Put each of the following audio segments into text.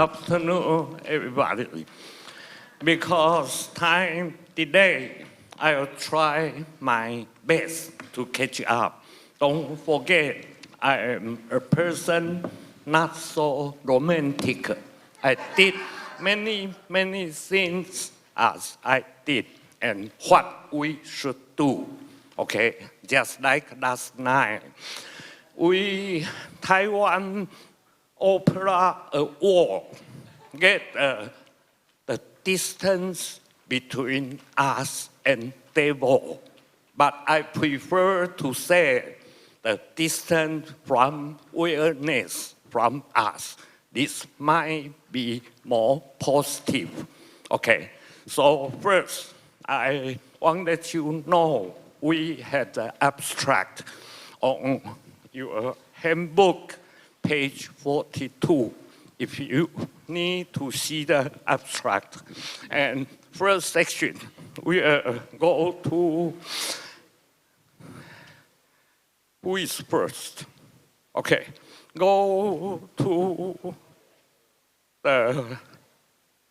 afternoon, everybody. Because time delay, I'll try my best to catch up. Don't forget, I am a person not so romantic. I did many things as I did and what we should do. Okay, just like last night. We, Taiwan Opera Award, get the distance between us and devil. But I prefer to say the distance from awareness from us. This might be more positive. Okay, so first, I want to let you know we had the abstract on your handbook, page 42, if you need to see the abstract. And first section, we go to who is first? Okay, go to the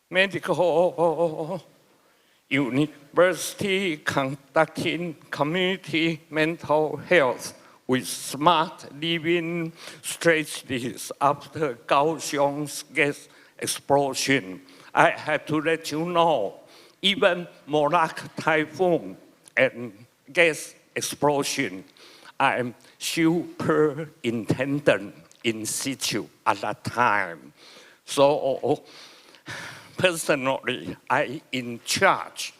medical university conducting community mental health with smart living strategies after Kaohsiung's gas explosion. I have to let you know, even Morak typhoon and gas explosion, I'm superintendent in situ at that time. So personally, I in charge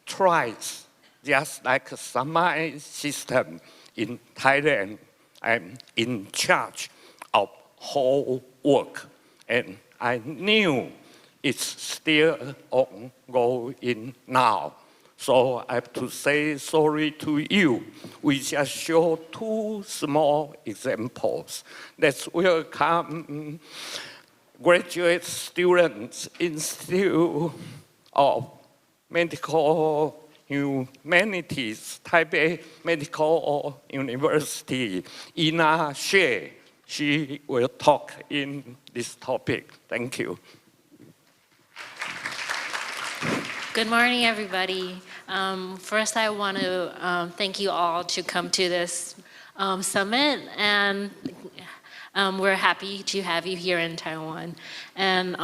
twice, just like a Samai system in Thailand. I'm in charge of whole work, and I knew it's still ongoing now. So I have to say sorry to you. We just show two small examples. Let's welcome graduate students Institute of Medical Humanities, Taipei Medical University, Ierna. She will talk in this topic. Thank you. Good morning, everybody. First, I want to thank you all to come to this summit, and we're happy to have you here in Taiwan. And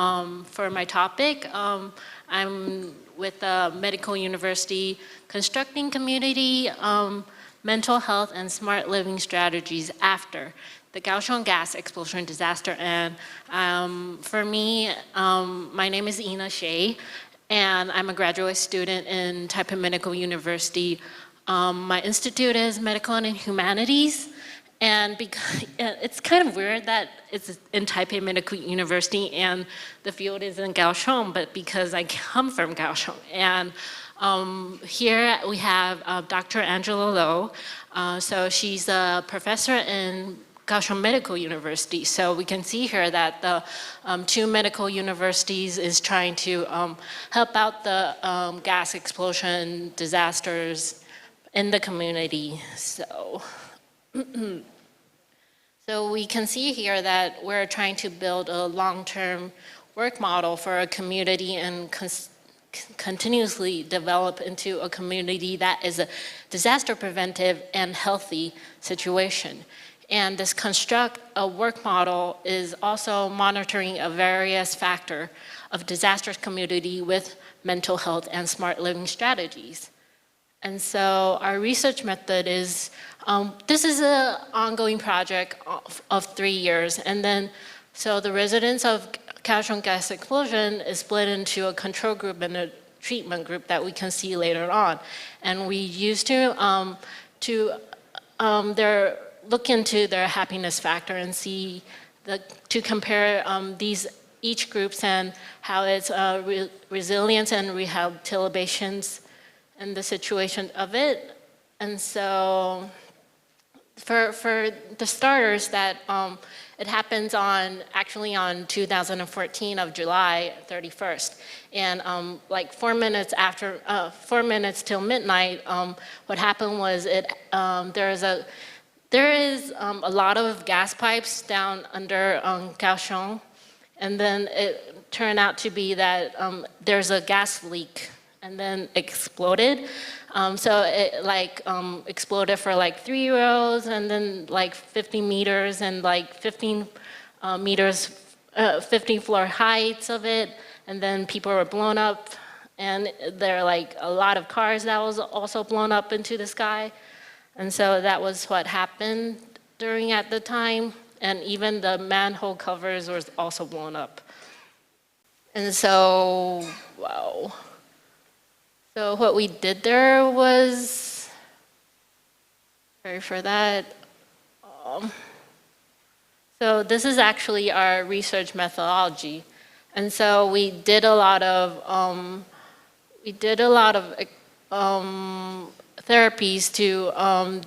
for my topic, I'm with the Medical University, Constructing Community Mental Health and Smart Living Strategies after the Kaohsiung gas explosion disaster. And for me, my name is Ierna, and I'm a graduate student in Taipei Medical University. My institute is Medical and Humanities. And because it's kind of weird that it's in Taipei Medical University and the field is in Kaohsiung, but because I come from Kaohsiung. And here we have Dr. Angela Lowe. So she's a professor in Kaohsiung Medical University. So we can see here that the two medical universities is trying to help out the gas explosion disasters in the community. So we can see here that we're trying to build a long-term work model for a community and continuously develop into a community that is a disaster preventive and healthy situation. And this construct a work model is also monitoring a various factor of disaster community with mental health and smart living strategies. And so our research method is, this is an ongoing project of 3 years. And then, so the residents of Kaohsiung gas explosion is split into a control group and a treatment group that we can see later on. And we used to look into their happiness factor and see, to compare each groups and how its resilience and rehabilitations and the situation of it. And so for the starters, that it happens actually on 2014 of July 31st. And like 4 minutes till midnight, what happened was there is a lot of gas pipes down under Kaohsiung. And then it turned out to be that there's a gas leak, and then exploded. So it exploded for like 3 rows, and then like 50 meters, and like 15 meters, 15 floor heights of it. And then people were blown up, and there are like a lot of cars that was also blown up into the sky. And so that was what happened during at the time. And even the manhole covers was also blown up. And so, wow. So what we did there was, sorry for that. So this is actually our research methodology. And so we did a lot of therapies to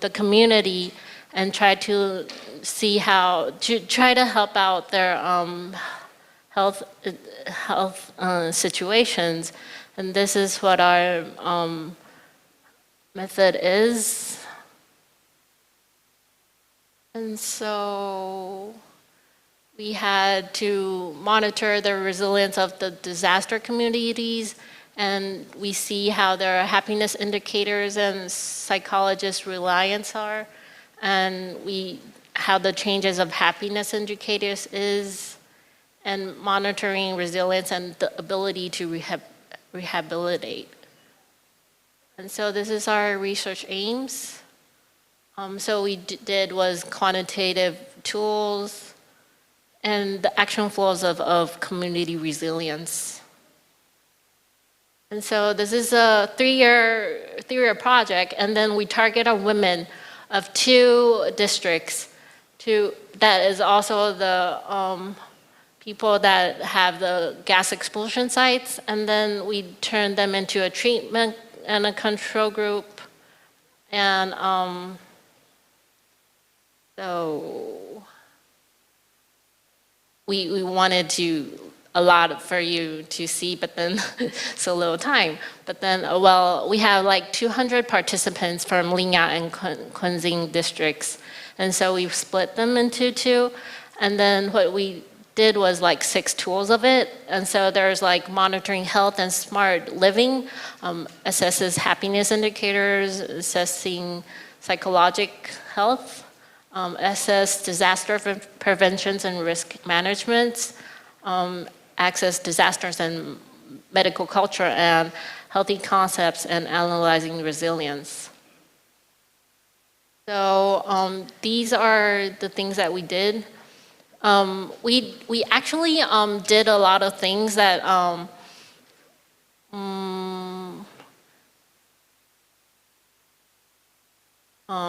the community and try to see how to try to help out their health situations. And this is what our method is. And so we had to monitor the resilience of the disaster communities, and we see how their happiness indicators and psychologist reliance are, and how the changes of happiness indicators is, and monitoring resilience and the ability to rehabilitate. And so this is our research aims. So we did was quantitative tools and the action flows of community resilience. And so this is a three-year project, and then we target our women of 2 districts. That is also the people that have the gas expulsion sites, and then we turn them into a treatment and a control group. And so we wanted a lot for you to see, but then so little time. But then, well, we have like 200 participants from Linga and Kunzing districts. And so we split them into 2. And then what we did was like 6 tools of it. And so there's like monitoring health and smart living, assesses happiness indicators, assessing psychological health, assess disaster preventions and risk management, access disasters and medical culture and healthy concepts and analyzing resilience. So these are the things that we did. We actually did a lot of things that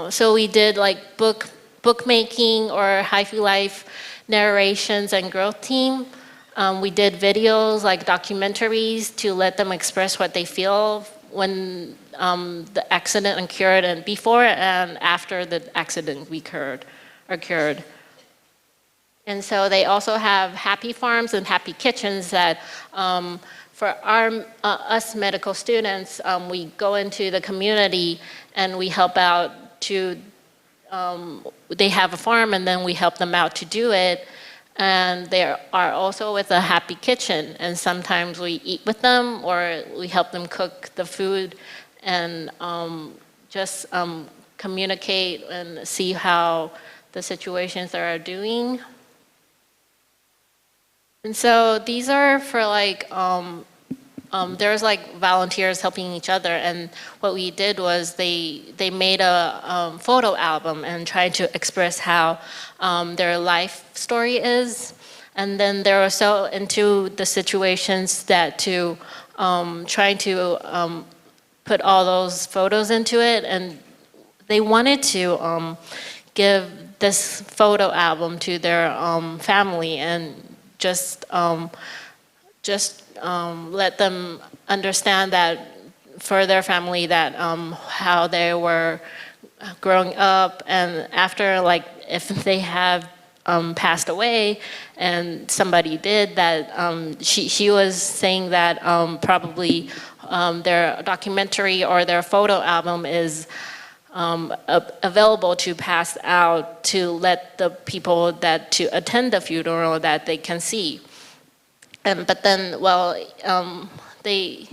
so we did like bookmaking or Hi-Fi Life narrations and growth team. We did videos like documentaries to let them express what they feel when the accident occurred, and before and after the accident occurred. And so they also have happy farms and happy kitchens that for us medical students, we go into the community and we help out to, they have a farm and then we help them out to do it. And they are also with a happy kitchen, and sometimes we eat with them or we help them cook the food and just communicate and see how the situations they are doing. And so these are for like, there's like volunteers helping each other, and what we did was they made a photo album and tried to express how their life story is, and then they were so into the situations that to trying to put all those photos into it, and they wanted to give this photo album to their family and just let them understand that for their family that how they were growing up, and after, like, if they have passed away and somebody did that, she was saying that probably their documentary or their photo album is available to pass out to let the people that to attend the funeral that they can see. But then, well, they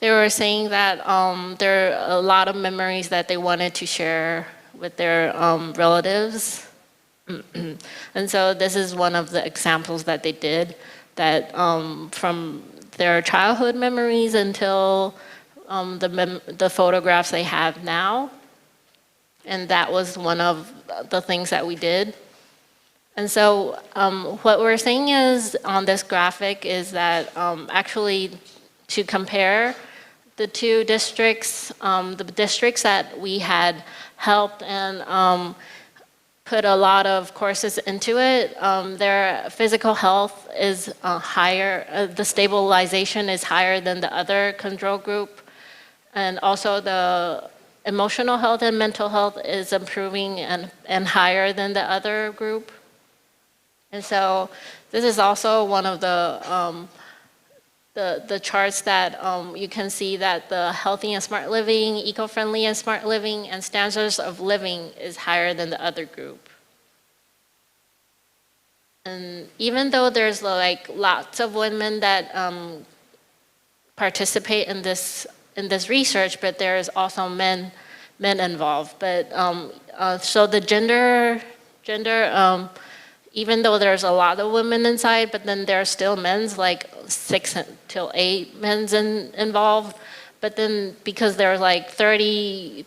were saying that there are a lot of memories that they wanted to share with their relatives. And so this is one of the examples that they did, that from their childhood memories until the photographs they have now. And that was one of the things that we did. And so what we're saying is on this graphic is that actually to compare the two districts, the districts that we had helped and put a lot of courses into it, their physical health is higher, the stabilization is higher than the other control group. And also the emotional health and mental health is improving and higher than the other group. And so this is also one of the charts that you can see that the healthy and smart living, eco-friendly and smart living, and standards of living is higher than the other group. And even though there's like lots of women that participate in this research, but there's also men involved. But so the gender, even though there's a lot of women inside, but then there's still men's, like 6 till 8 men's involved. But then because there's like 30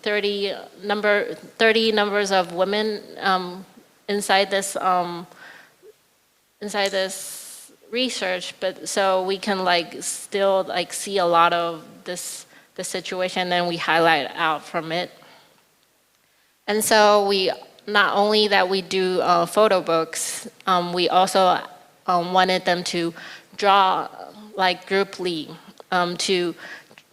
numbers of women inside this research, but so we can like still like see a lot of the situation, and we highlight out from it. And so we not only that we do photo books, we also wanted them to draw like grouply to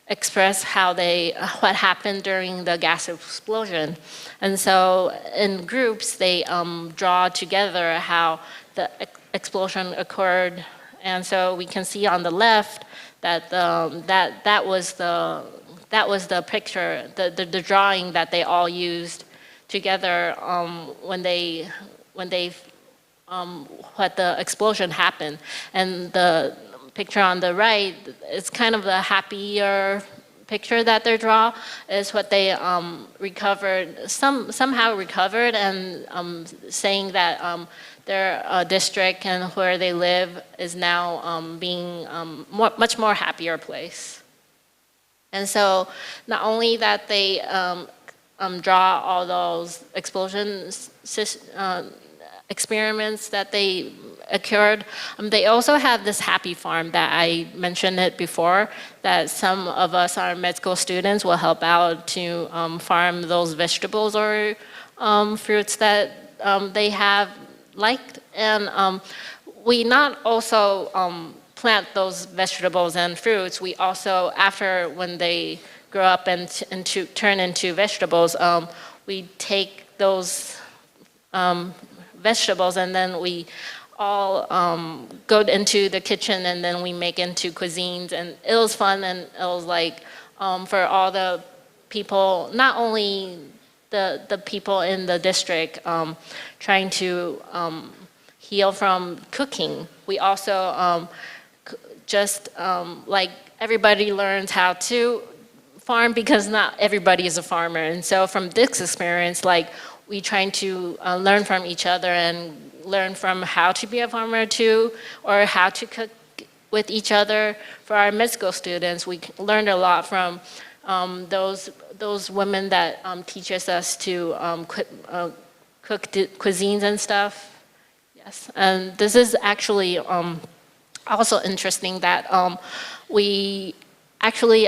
express what happened during the gas explosion. And so in groups, they draw together how the explosion occurred. And so we can see on the left that that was the picture, the drawing that they all used together when the explosion happened. And the picture on the right is kind of the happier picture that they draw, is what they somehow recovered, and saying that their district and where they live is now being much more happier place. And so not only that they draw all those explosions experiments that they occurred, they also have this happy farm that I mentioned it before, that some of us, our med school students, will help out to farm those vegetables or fruits that they have liked. And we not also plant those vegetables and fruits, we also, after when they grow up and turn into vegetables, we take those vegetables and then we all go into the kitchen and then we make into cuisines. And it was fun, and it was like for all the people, not only the people in the district trying to heal from cooking, we also just like everybody learns how to farm, because not everybody is a farmer. And so from this experience, like we trying to learn from each other and learn from how to be a farmer too, or how to cook with each other. For our med school students, we learned a lot from those women that teaches us to cook cuisines and stuff. Yes, and this is actually also interesting that we actually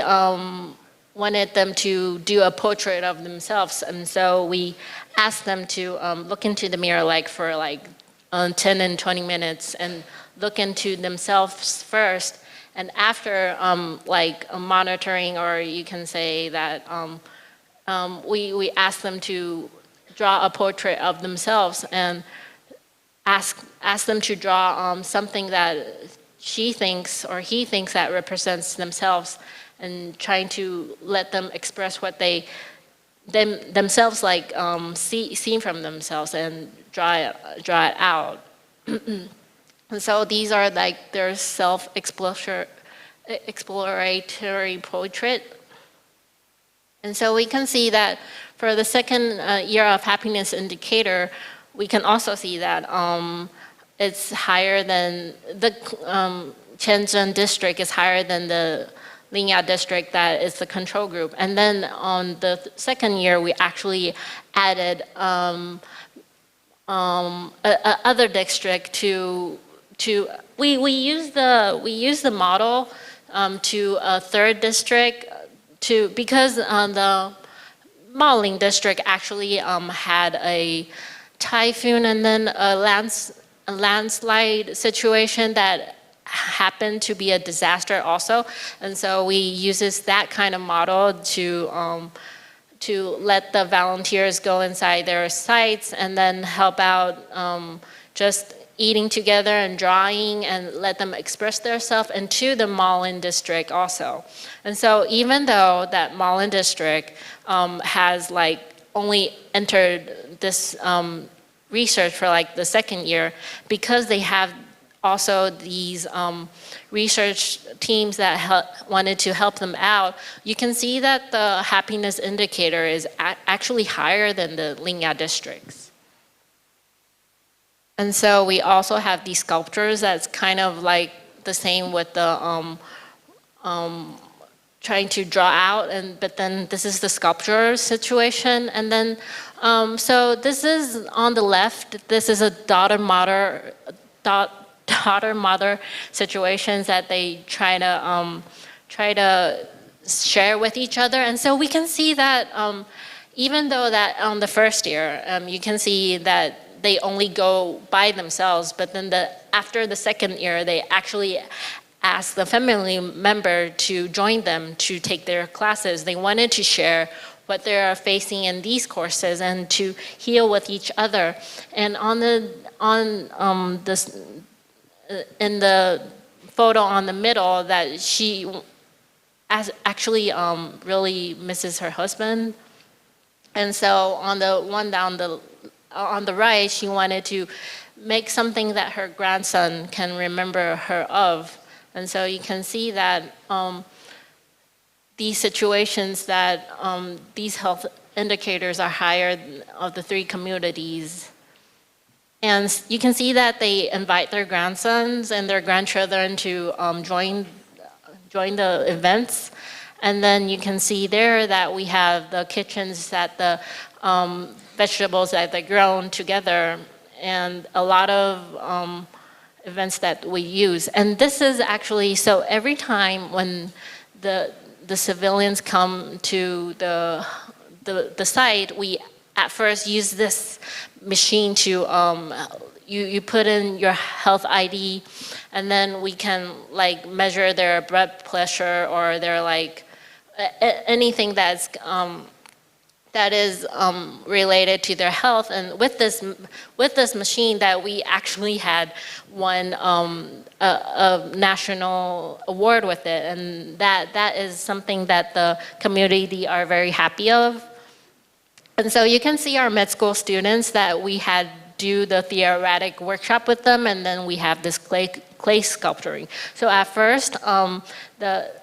wanted them to do a portrait of themselves, and so we asked them to look into the mirror like for like 10 and 20 minutes and look into themselves first, and after like monitoring, or you can say that we asked them to draw a portrait of themselves and ask them to draw something that she thinks or he thinks that represents themselves, and trying to let them express what they themselves like see from themselves and draw it out. And so these are like their self-exploratory portrait. And so we can see that for the second year of happiness indicator, we can also see that it's higher than the Cheng-Chung district is higher than the Ierna district that is the control group. And then on the second year, we actually added other district we use the model to a third district because the Maling district actually had a typhoon and then a landslide situation that happened to be a disaster also. And so we uses that kind of model to let the volunteers go inside their sites and then help out just eating together and drawing and let them express themselves into the Maling district also. And so even though that Maling district has like only entered this research for like the second year, because they have also these research teams that wanted to help them out, you can see that the happiness indicator is actually higher than the Ierna districts. And so we also have these sculptures that's kind of like the same with the trying to draw out, but then this is the sculpture situation. And then, so this is on the left, this is a daughter-mother situations that they try to share with each other. And so we can see that even though that on the first year, you can see that they only go by themselves, but then after the second year, they actually ask the family member to join them to take their classes. They wanted to share what they are facing in these courses and to heal with each other. And in the photo on the middle, that she actually really misses her husband. And so on the one on the right, she wanted to make something that her grandson can remember her of. And so you can see that these situations that these health indicators are higher of the three communities. And you can see that they invite their grandsons and their grandchildren to join the events. And then you can see there that we have the kitchens that the vegetables that they're grown together, and a lot of events that we use. And this is actually, so every time when the civilians come to the site, we at first use this machine to, you put in your health ID, and then we can like measure their blood pressure or their like anything that's that is related to their health. And with this machine that we actually had won a national award with it, and that is something that the community are very happy of. And so you can see our med school students that we had do the theoretic workshop with them, and then we have this clay sculpturing. So at first,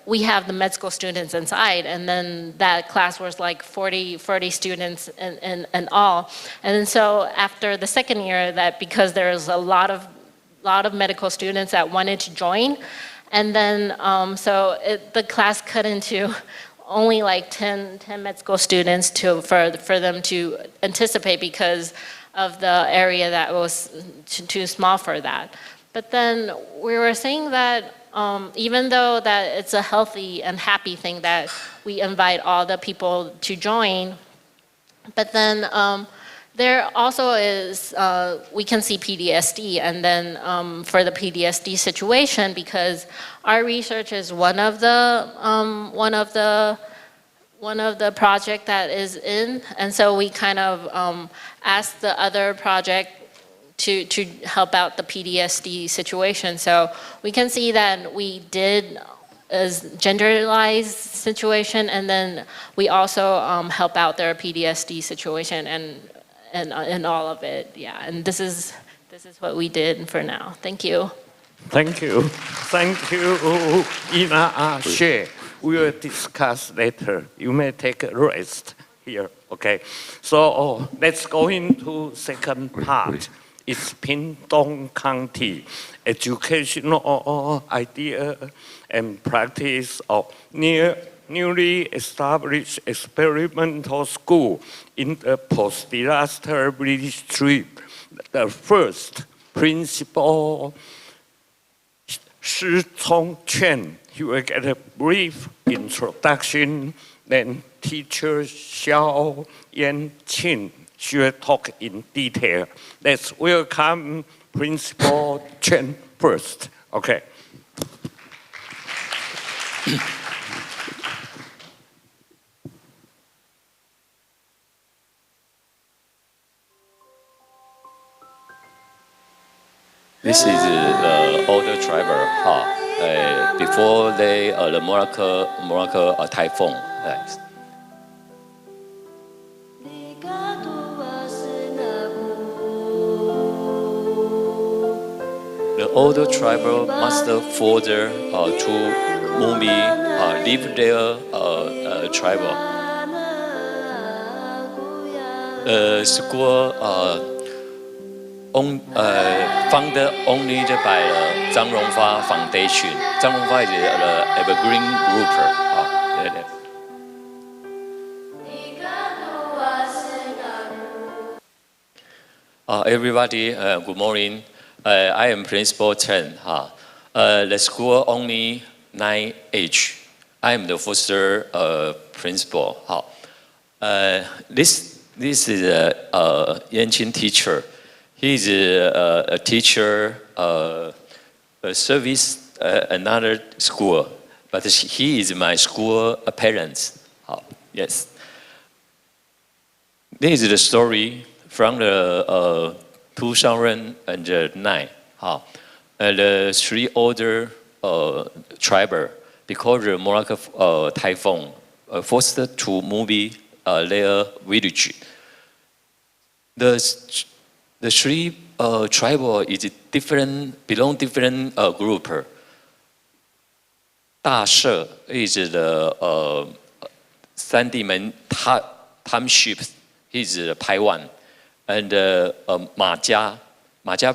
we have the med school students inside, and then that class was like 40 students in all. And so after the second year, that because there's a lot of medical students that wanted to join, and then the class cut into only like 10 med school students for them to anticipate because of the area that was too small for that. But then we were saying that even though that it's a healthy and happy thing that we invite all the people to join, but then there also is, we can see PTSD, and then for the PTSD situation, because our research is one of the project that is in, and so we kind of asked the other project to help out the PTSD situation. So we can see that we did a genderized situation, and then we also help out their PTSD situation and all of it, yeah. And this is this is what we did for now. Thank you. Thank you. Thank you, Ierna. Share. We will discuss later. You may take a rest here, okay? So let's go into second part. It's Pingtung County, educational idea and practice of newly established experimental school in the post-disaster village trip. The first principal, Shih-Tsung Chen, he will get a brief introduction, then teacher Chen, she will talk in detail. Let's welcome Principal Chen first, okay. This is the older driver before the Morocco typhoon. Yes. The older driver must further to movie leave their driver. School funded only by the Zhang Rongfa Foundation. Zhang Rongfa is the Evergreen group. Everybody, good morning. I am Principal Chen. The school only 9 age. I am the first principal. This is a Yan-Qin teacher. He is a teacher, a service another school, but he is my school parents. Yes. This is the story from the 2009. The three older tribal, because the Morocco typhoon forced to move their village. The three tribal is different, belong different group. 大社 is the Sandiman township, is Taiwan, and Majia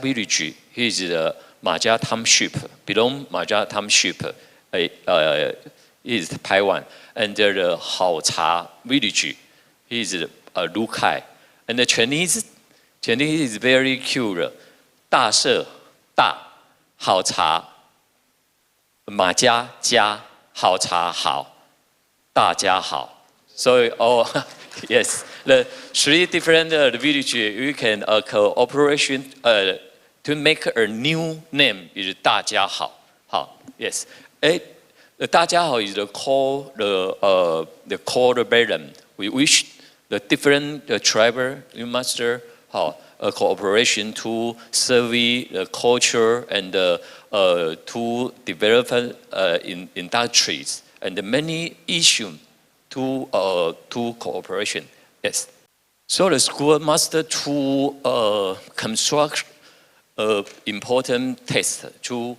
village, is the Majia township, belong Majia township, is Taiwan, and the Haocha village, is Lukai, and the Chinese is very cute. 大社大好茶马家家好茶好大家好 so yes, the three different village we can cooperation to make a new name is 大家好 yes. The 大家好 is the core the core balance. We wish the different tribal you master a cooperation to survey the culture and to develop in industries and many issues to cooperation. Yes. So the school must to construct important test to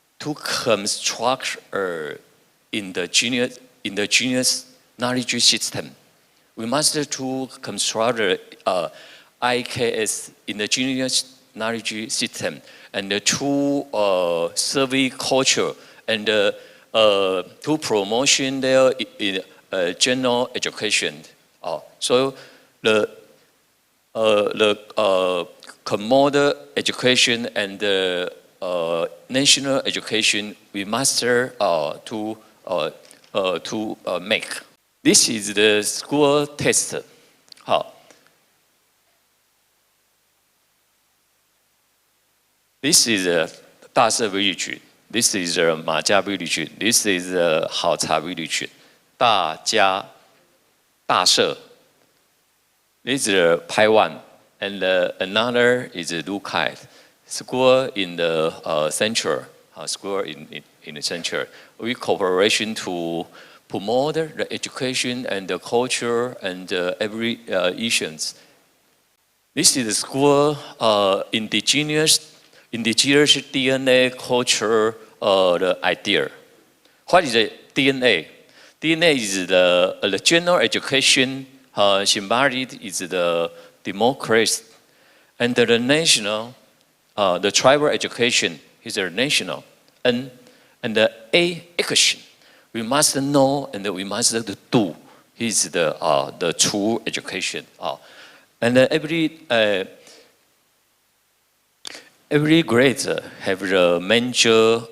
construct indigenous knowledge system. We must to construct IKS indigenous knowledge system and to survey culture and to promotion their general education. So the commodity education and the national education we must to make. This is the school test. This is a 大社 village. This is a 马家 village. This is a 好茶 village. 大社. This is a Taiwan, and another is a Lukai. School in the central. School in the central. We cooperation to promote the education and the culture and every issues. This is the school indigenous DNA culture the idea. What is the DNA? DNA is the general education. Symbolic is the democracy, and the national, the tribal education is the national, and the action. We must know and we must do. Is the true education. And every grade have the major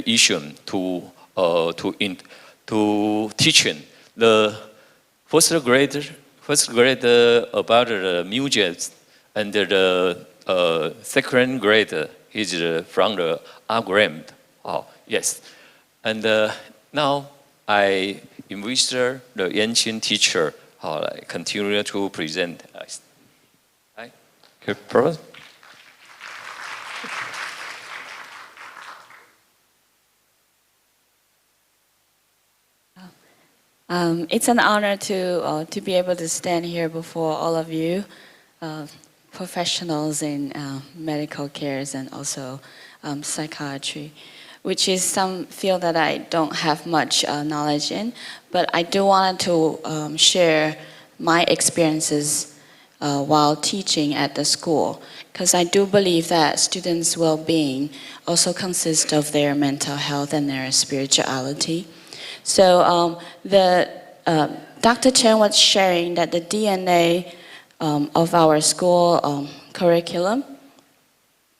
issue to teaching the first grade about the music, and the second grade is from the Evergreen. Yes, and now I invite the Yan-Qin teacher continue to present us. Right? Okay, It's an honor to be able to stand here before all of you, professionals in medical cares and also psychiatry, which is some field that I don't have much knowledge in, but I do want to share my experiences while teaching at the school, because I do believe that students' well-being also consists of their mental health and their spirituality. So Dr. Chen was sharing that the DNA of our school curriculum.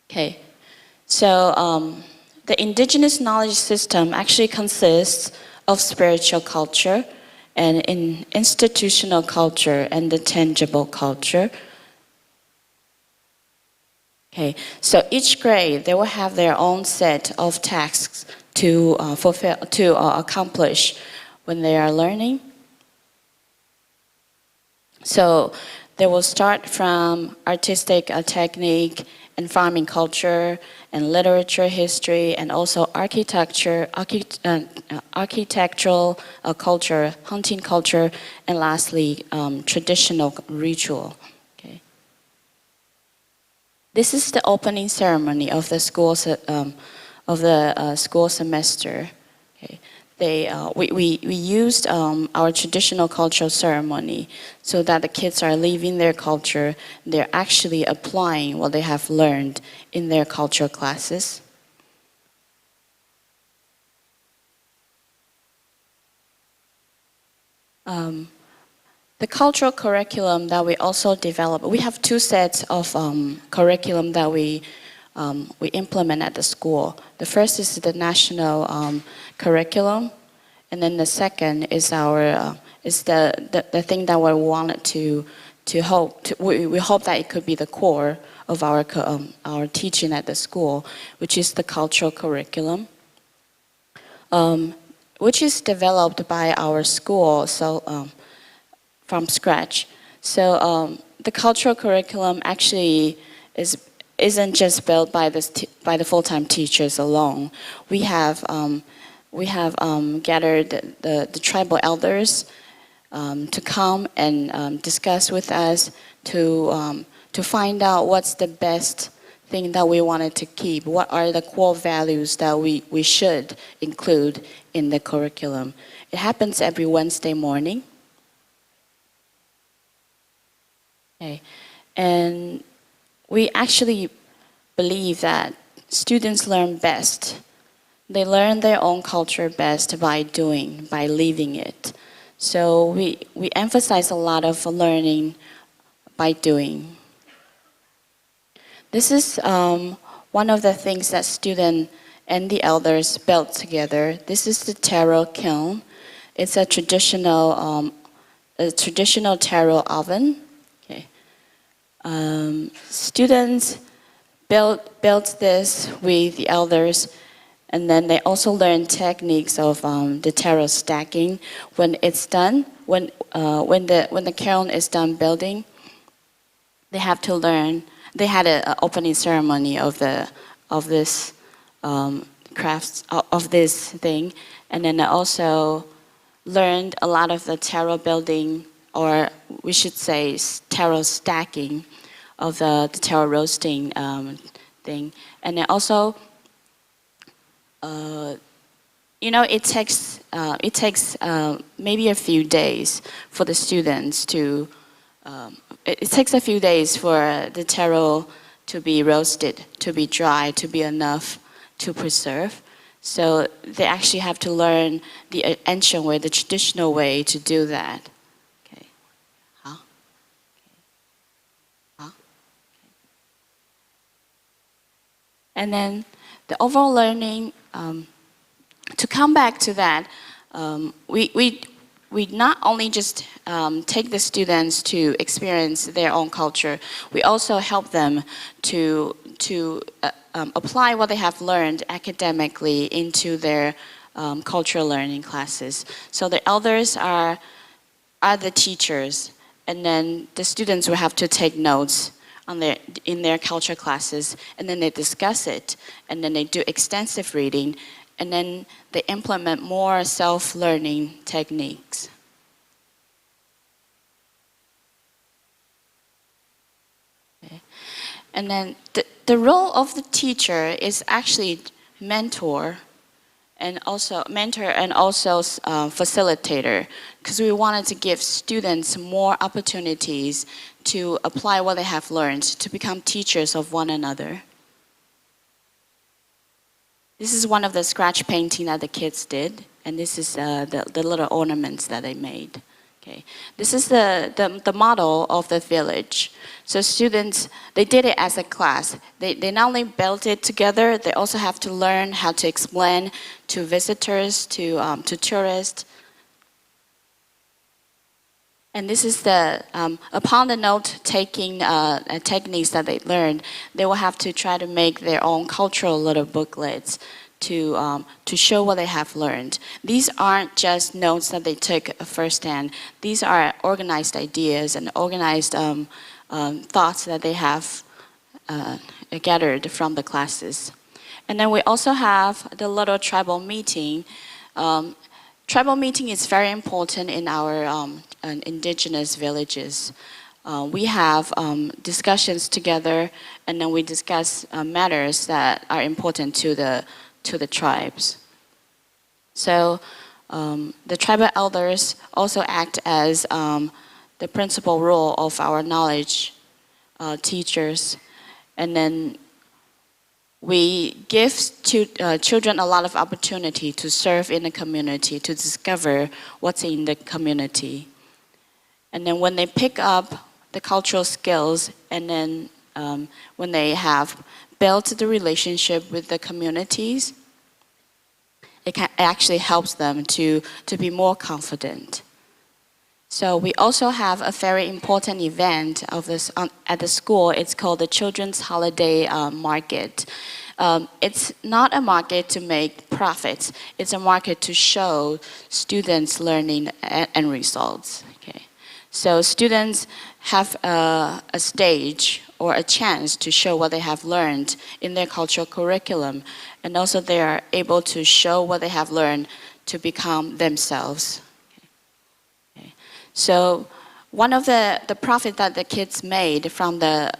Okay, so the indigenous knowledge system actually consists of spiritual culture and institutional culture and the tangible culture. Okay, so each grade they will have their own set of tasks to accomplish when they are learning. So they will start from artistic technique and farming culture and literature history and also architectural culture, hunting culture, and lastly traditional ritual. Okay. This is the opening ceremony of the school semester. Okay. We used our traditional cultural ceremony so that the kids are leaving their culture, they're actually applying what they have learned in their cultural classes. The cultural curriculum that we also develop, we have two sets of curriculum that we implement at the school. The first is the national curriculum, and then the second is our is the thing that we wanted to hope. We hope that it could be the core of our teaching at the school, which is the cultural curriculum, which is developed by our school from scratch. So the cultural curriculum actually isn't just built by the full-time teachers alone. We have gathered the tribal elders to come and discuss with us to find out what's the best thing that we wanted to keep. What are the core values that we should include in the curriculum? It happens every Wednesday morning. Okay, and we actually believe that students learn best. They learn their own culture best by doing, by living it. So we emphasize a lot of learning by doing. This is one of the things that students and the elders built together. This is the taro kiln. It's a traditional taro oven. Students built this with the elders, and then they also learn techniques of the taro stacking. When it's done, when the kiln is done building, they have to learn. They had an opening ceremony of this crafts of this thing, and then they also learned a lot of the taro building or we should say taro stacking of the taro roasting thing. And then also, it takes maybe a few days for the students to, it takes a few days for the taro to be roasted, to be dry, to be enough to preserve. So they actually have to learn the ancient way, the traditional way to do that. Okay. Huh? Huh? And then the overall learning, to come back to that, we not only just take the students to experience their own culture, we also help them to apply what they have learned academically into their cultural learning classes. So the elders are the teachers, and then the students will have to take notes in their culture classes, and then they discuss it, and then they do extensive reading, and then they implement more self-learning techniques. Okay. And then the role of the teacher is actually mentor and also facilitator, because we wanted to give students more opportunities to apply what they have learned, to become teachers of one another. This is one of the scratch painting that the kids did, and this is the little ornaments that they made. Okay. This is the model of the village. So students, they did it as a class. They not only built it together, they also have to learn how to explain to visitors, to tourists. And this is upon the note-taking techniques that they learned, they will have to try to make their own cultural little booklets to show what they have learned. These aren't just notes that they took firsthand. These are organized ideas and organized thoughts that they have gathered from the classes. And then we also have the little tribal meeting. Tribal meeting is very important in our indigenous villages. We have discussions together, and then we discuss matters that are important to the tribes. So the tribal elders also act as the principal role of our knowledge teachers, and then we give children a lot of opportunity to serve in the community, to discover what's in the community. And then when they pick up the cultural skills, and then when they have built the relationship with the communities, it actually helps them to be more confident. So we also have a very important event of this at the school. It's called the Children's Holiday Market. It's not a market to make profits. It's a market to show students' learning and results. Okay. So students have a stage or a chance to show what they have learned in their cultural curriculum, and also they are able to show what they have learned to become themselves. Okay. So one of the profit that the kids made from the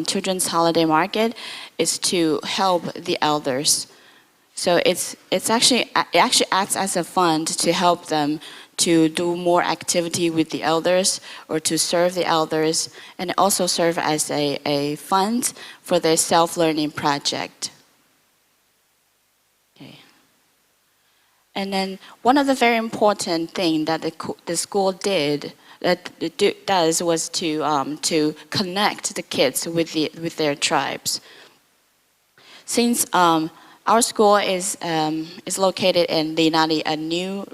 children's holiday market is to help the elders. So it actually acts as a fund to help them to do more activity with the elders or to serve the elders, and also serve as a fund for their self-learning project. Okay. And then one of the very important things that the school does was to connect the kids with their tribes. Since our school is located in a new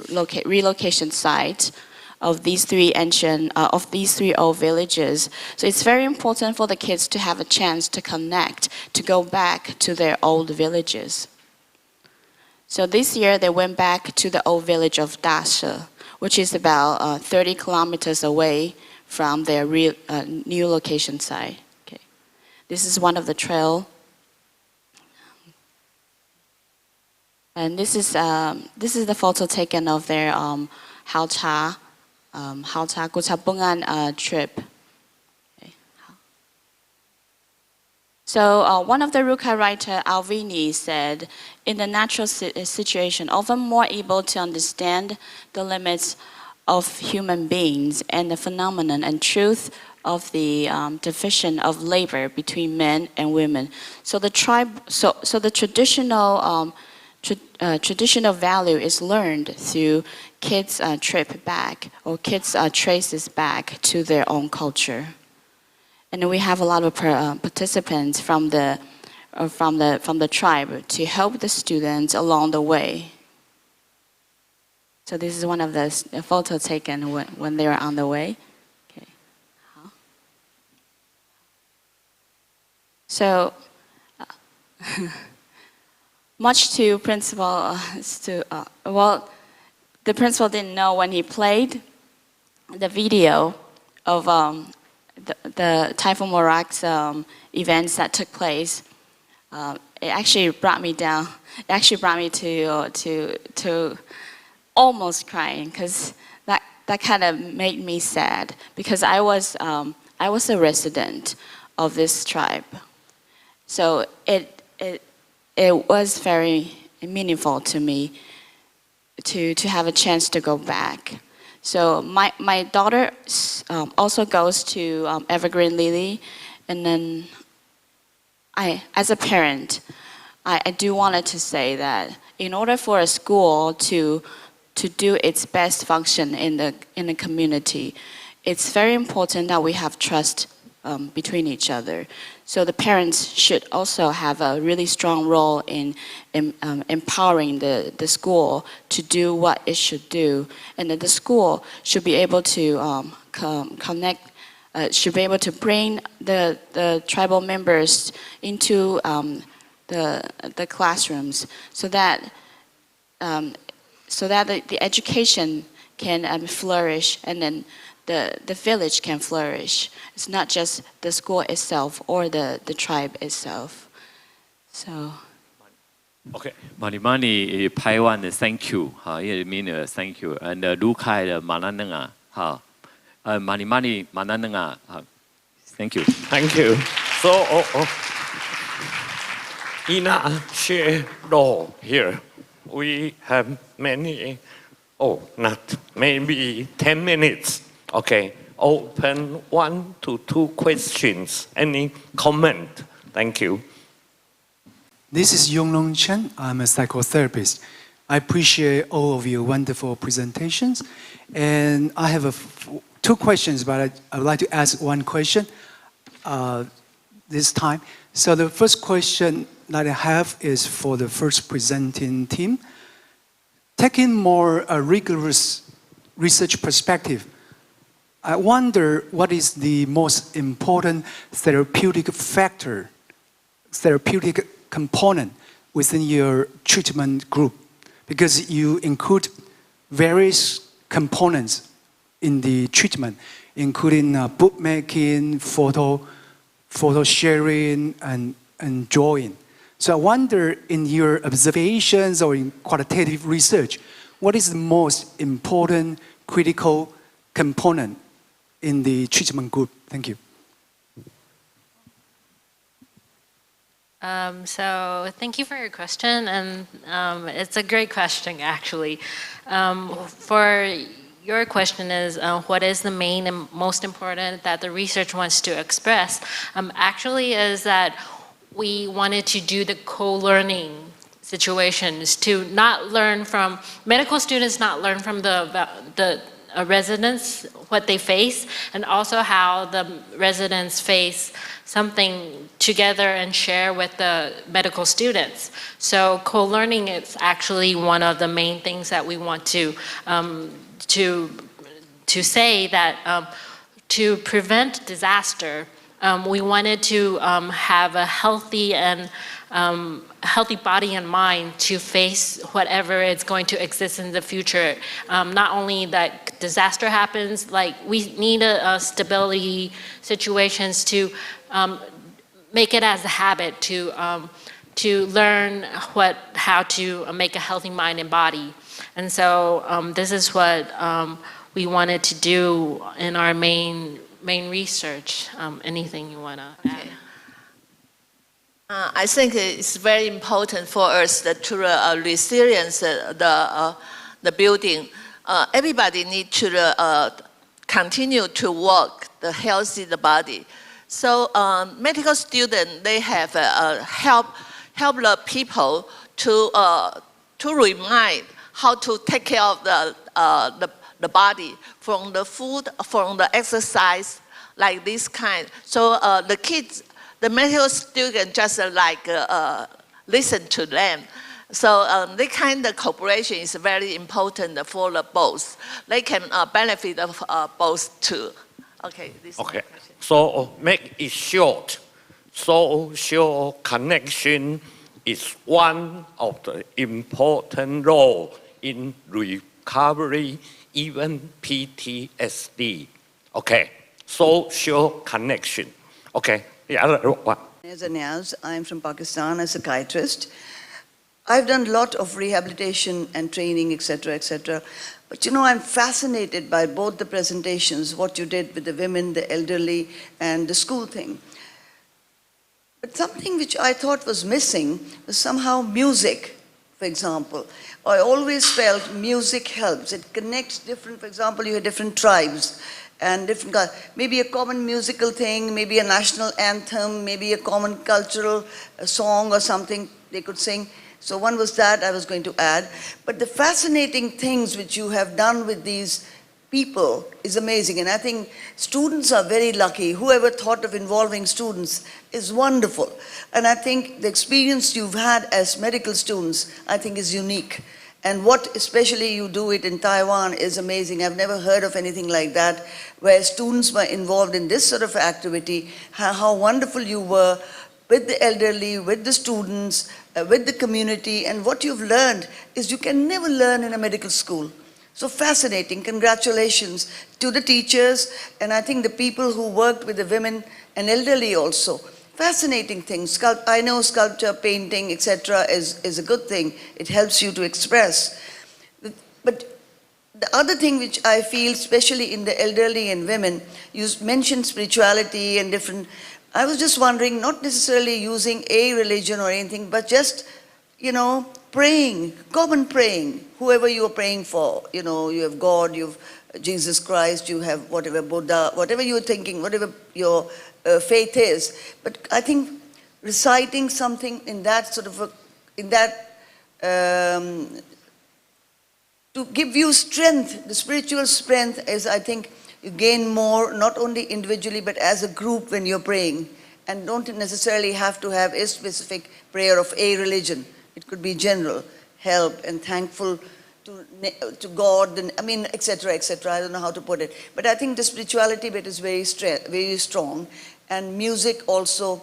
relocation site of these three old villages. So it's very important for the kids to have a chance to connect, to go back to their old villages. So this year they went back to the old village of Dashe, which is about 30 kilometers away from their new location site. Okay. This is one of the trail. And this is the photo taken of their hao cha 考察古察崩案 trip. So one of the Rukai writer, Alvini, said, in the natural situation, often more able to understand the limits of human beings and the phenomenon and truth of the division of labor between men and women. So the traditional value is learned through kids' trip back or kids' traces back to their own culture. And we have a lot of participants from the tribe to help the students along the way. So this is one of the photos taken when they were on the way. Okay. So much to principal, well, the principal didn't know when he played the video of the Typhoon Morak's events that took place. It actually brought me down. It actually brought me to almost crying, because that kind of made me sad, because I was a resident of this tribe. So it was very meaningful to me to have a chance to go back. So my daughter also goes to Evergreen Lily, and then as a parent, I do wanted to say that in order for a school to do its best function in the community, it's very important that we have trust between each other. So the parents should also have a really strong role in empowering the school to do what it should do, and that the school should be able to connect, should be able to bring the tribal members into the classrooms, so that the education can flourish, and then the village can flourish. It's not just the school itself or the tribe itself. So. Okay. Mani Taiwan thank you. It means thank you. And Lukai manananga. Mani manananga. Thank you. Thank you. So, in a share door here, we have many, maybe 10 minutes. Okay, open 1 to 2 questions. Any comment? Thank you. This is Yonglong Chen. I'm a psychotherapist. I appreciate all of your wonderful presentations. And I have 2 questions, but I would like to ask one question this time. So the first question that I have is for the first presenting team. Taking more a rigorous research perspective, I wonder what is the most important therapeutic factor, therapeutic component within your treatment group, because you include various components in the treatment, including bookmaking, photo sharing, and drawing. So I wonder, in your observations or in qualitative research, what is the most important critical component in the treatment group? Thank you. So thank you for your question, and it's a great question, actually. For your question is, what is the main and most important that the research wants to express? Actually is that we wanted to do the co-learning situations, to not learn from, medical students not learn from the residents, what they face, and also how the residents face something together and share with the medical students. So co-learning is actually one of the main things that we want to say, that to prevent disaster, we wanted to have a healthy and healthy body and mind to face whatever is going to exist in the future. Not only that disaster happens, like we need a stability situations to make it as a habit to learn how to make a healthy mind and body. And so this is what we wanted to do in our main research. Anything you want to add? I think it's very important for us to resilience the building. Everybody needs to continue to work the healthy the body. So medical students, they have help the people to remind how to take care of the body from the food, from the exercise, like this kind. So the kids, the medical students just listen to them. So that kind of cooperation is very important for the both. They can benefit of both too. Okay. Okay. So make it short. Social connection is one of the important role in recovery, even PTSD. Okay. Social connection. Okay. The other one. I'm from Pakistan, a psychiatrist. I've done a lot of rehabilitation and training, etc., etc. But you know, I'm fascinated by both the presentations, what you did with the women, the elderly, and the school thing. But something which I thought was missing was somehow music, for example. I always felt music helps. It connects different, for example, you have different tribes and different, maybe a common musical thing, maybe a national anthem, maybe a common cultural song or something they could sing. So one was that I was going to add. But the fascinating things which you have done with these people is amazing. And I think students are very lucky. Whoever thought of involving students is wonderful. And I think the experience you've had as medical students, I think is unique. And what especially you do it in Taiwan is amazing. I've never heard of anything like that, where students were involved in this sort of activity, how wonderful you were with the elderly, with the students, with the community. And what you've learned is you can never learn in a medical school. So fascinating. Congratulations to the teachers, and I think the people who worked with the women and elderly also. Fascinating things. I know sculpture, painting, etc. is a good thing. It helps you to express. But the other thing which I feel, especially in the elderly and women, you mentioned spirituality and different. I was just wondering, not necessarily using a religion or anything, but just, you know, praying, common praying, whoever you are praying for. You know, you have God, you have Jesus Christ, you have whatever, Buddha, whatever you're thinking, whatever your faith is. But I think reciting something in that sort of, to give you strength, the spiritual strength is, I think, you gain more, not only individually, but as a group when you're praying. And don't necessarily have to have a specific prayer of a religion. It could be general, help and thankful to God, and, I mean, etc., etc. I don't know how to put it. But I think the spirituality bit is very strong. And music also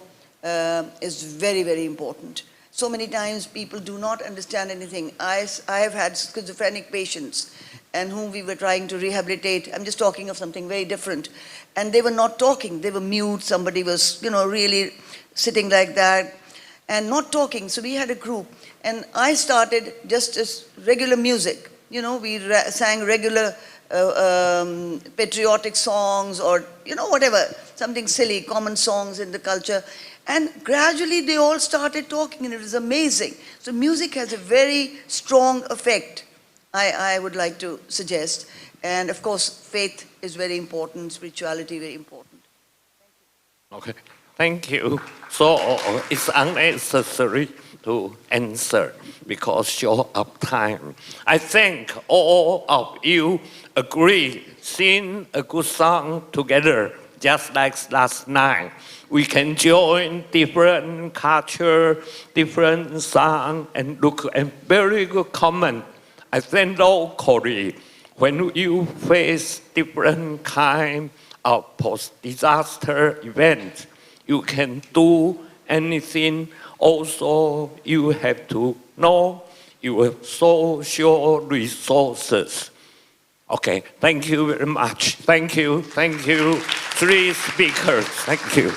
is very, very important. So many times people do not understand anything. I have had schizophrenic patients and whom we were trying to rehabilitate. I'm just talking of something very different. And they were not talking. They were mute. Somebody was, you know, really sitting like that and not talking. So we had a group. And I started just as regular music. You know, we sang regular patriotic songs or, you know, whatever, something silly, common songs in the culture. And gradually they all started talking and it was amazing. So music has a very strong effect, I would like to suggest. And of course, faith is very important, spirituality very important. Okay, thank you. So it's unnecessary to answer because short of time. I think all of you agree, sing a good song together, just like last night. We can join different culture, different song, and look at very good comment. I think locally, when you face different kind of post-disaster events, you can do anything. Also, you have to know your social resources. Okay, thank you very much. Thank you. Three speakers, thank you.